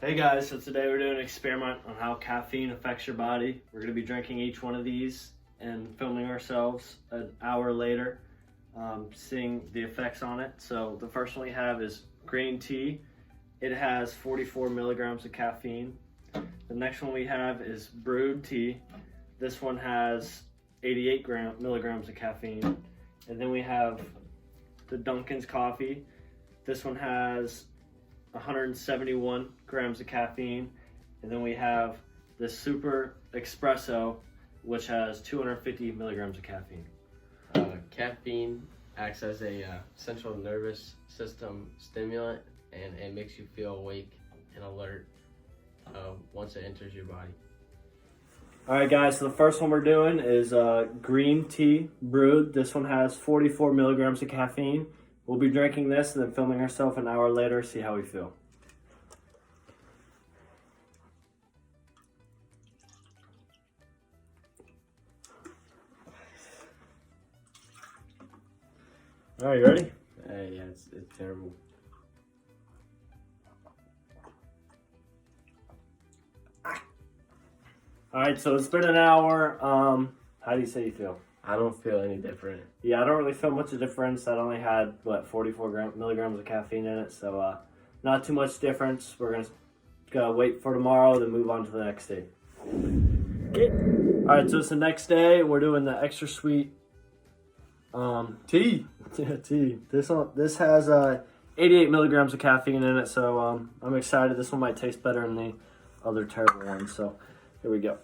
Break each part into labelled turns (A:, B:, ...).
A: Hey guys, so today we're doing an experiment on how caffeine affects your body. We're going to be drinking each one of these and filming ourselves an hour later, seeing the effects on it. So the first one we have is green tea. It has 44 milligrams of caffeine. The next one we have is brewed tea. This one has 88 milligrams of caffeine. And then we have the Dunkin's coffee. This one has 171 grams of caffeine. And then we have the Super Espresso, which has 250 milligrams of caffeine.
B: Caffeine acts as a central nervous system stimulant, and it makes you feel awake and alert once it enters your body.
A: All right, guys, so the first one we're doing is green tea brewed. This one has 44 milligrams of caffeine. We'll be drinking this and then filming ourselves an hour later, see how we feel. All right, you ready?
B: Yeah, it's terrible.
A: All right, so it's been an hour. How do you say you feel?
B: I don't feel any different.
A: Yeah, I don't really feel much of a difference. That only had, 44 milligrams of caffeine in it, so not too much difference. We're going to wait for tomorrow, then move on to the next day. Okay. All right, so it's the next day. We're doing the extra sweet tea. Tea. This has 88 milligrams of caffeine in it, so I'm excited. This one might taste better than the other terrible ones, so here we go.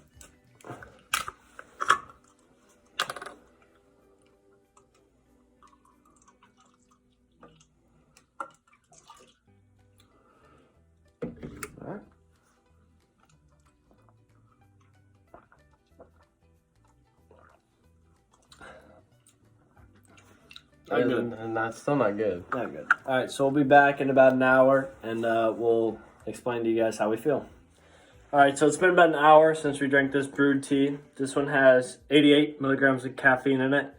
A: Not good.
B: And that's still not good.
A: Not good. All right, so we'll be back in about an hour, and we'll explain to you guys how we feel. All right, so it's been about an hour since we drank this brewed tea. This one has 88 milligrams of caffeine in it.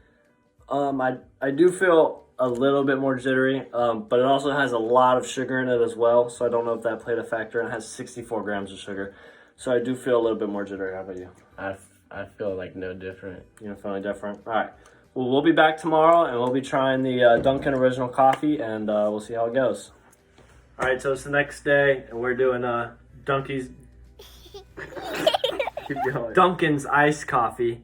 A: I do feel a little bit more jittery, but it also has a lot of sugar in it as well, so I don't know if that played a factor. And it has 64 grams of sugar, so I do feel a little bit more jittery. How about you?
B: I feel like no different.
A: You don't feel any different? All right. Well, we'll be back tomorrow, and we'll be trying the Dunkin' Original Coffee, and we'll see how it goes. All right, so it's the next day, and we're doing Keep going. Dunkin's iced coffee.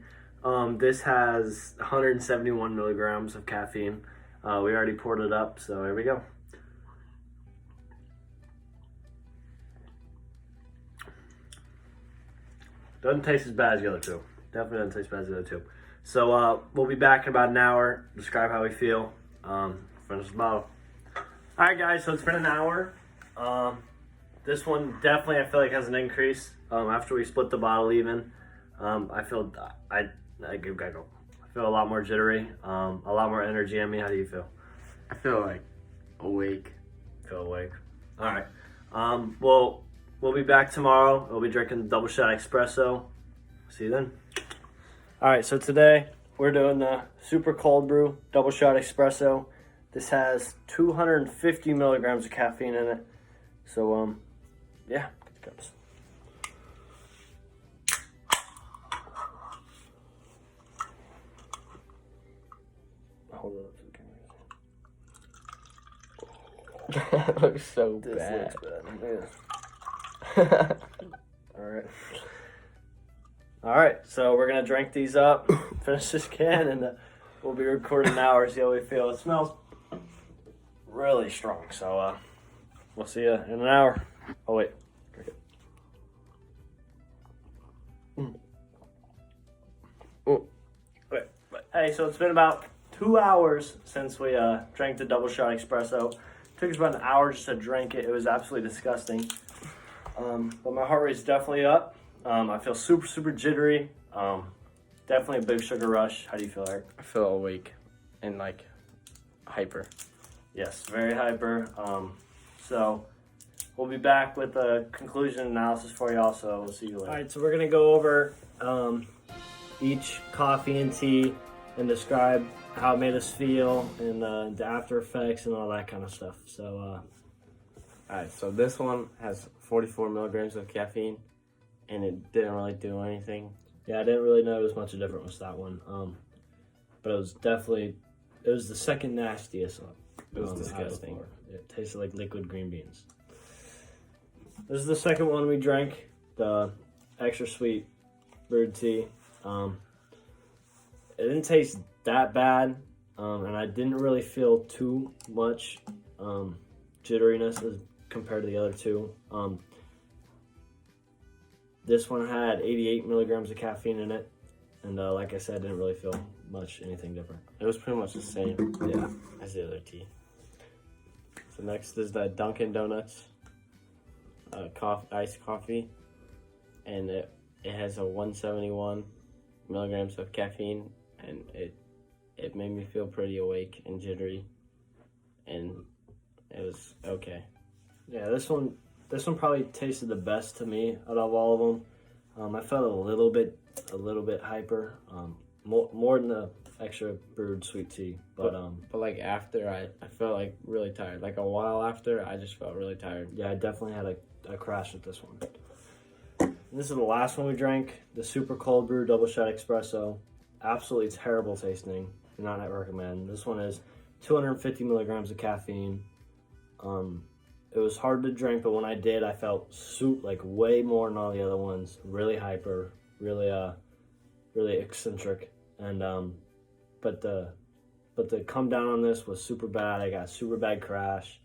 A: This has 171 milligrams of caffeine. We already poured it up, so here we go. Doesn't taste as bad as the other two. Definitely doesn't taste as bad as the other two. So we'll be back in about an hour, describe how we feel, finish the bottle. All right, guys, so it's been an hour. This one definitely, I feel like, has an increase. After we split the bottle even, I feel I feel a lot more jittery, a lot more energy in me. How do you feel?
B: I feel like awake.
A: Feel awake. All right. We'll be back tomorrow. We'll be drinking the double shot espresso. See you then. All right, so today we're doing the super cold brew double shot espresso. This has 250 milligrams of caffeine in it. So, yeah, it goes. Hold it up to the camera.
B: That looks so
A: This
B: bad.
A: looks bad. All right. All right, so we're gonna drink these up, finish this can, and we'll be recording an hour, see how we feel. It smells really strong, so we'll see you in an hour. Oh wait, drink it. Okay. Hey, so it's been about 2 hours since we drank the double shot espresso. It took us about an hour just to drink it. It was absolutely disgusting. But my heart rate's definitely up. I feel super, super jittery. Definitely a big sugar rush. How do you feel, Eric?
B: I feel awake and like hyper.
A: Yes, very hyper. So we'll be back with a conclusion analysis for y'all, so we'll see you later. All right, so we're gonna go over each coffee and tea and describe how it made us feel and the after effects and all that kind of stuff. So
B: Alright, so this one has 44 milligrams of caffeine, and it didn't really do anything.
A: Yeah, I didn't really notice much of a difference with that one. But it was the second nastiest one.
B: It was
A: I had
B: disgusting.
A: before. It tasted like liquid green beans. This is the second one we drank, the extra sweet brewed tea. It didn't taste that bad, and I didn't really feel too much jitteriness as compared to the other two. This one had 88 milligrams of caffeine in it, and like I said, I didn't really feel anything different.
B: It was pretty much the same
A: Yeah.
B: as the other tea. So next is the Dunkin' Donuts iced coffee, and it has a 171 milligrams of caffeine, and it made me feel pretty awake and jittery, and it was okay.
A: Yeah, this one probably tasted the best to me out of all of them. I felt a little bit hyper, more than the extra brewed sweet tea. But
B: like after I felt like really tired. Like a while after, I just felt really tired.
A: yeah, I definitely had a crash with this one. And this is the last one we drank, the super cold brew double shot espresso. Absolutely terrible tasting. Do not recommend. This one is 250 milligrams of caffeine. It was hard to drink, but when I did, I felt like way more than all the other ones. Really hyper, really eccentric, and but the come down on this was super bad. I got super bad crash.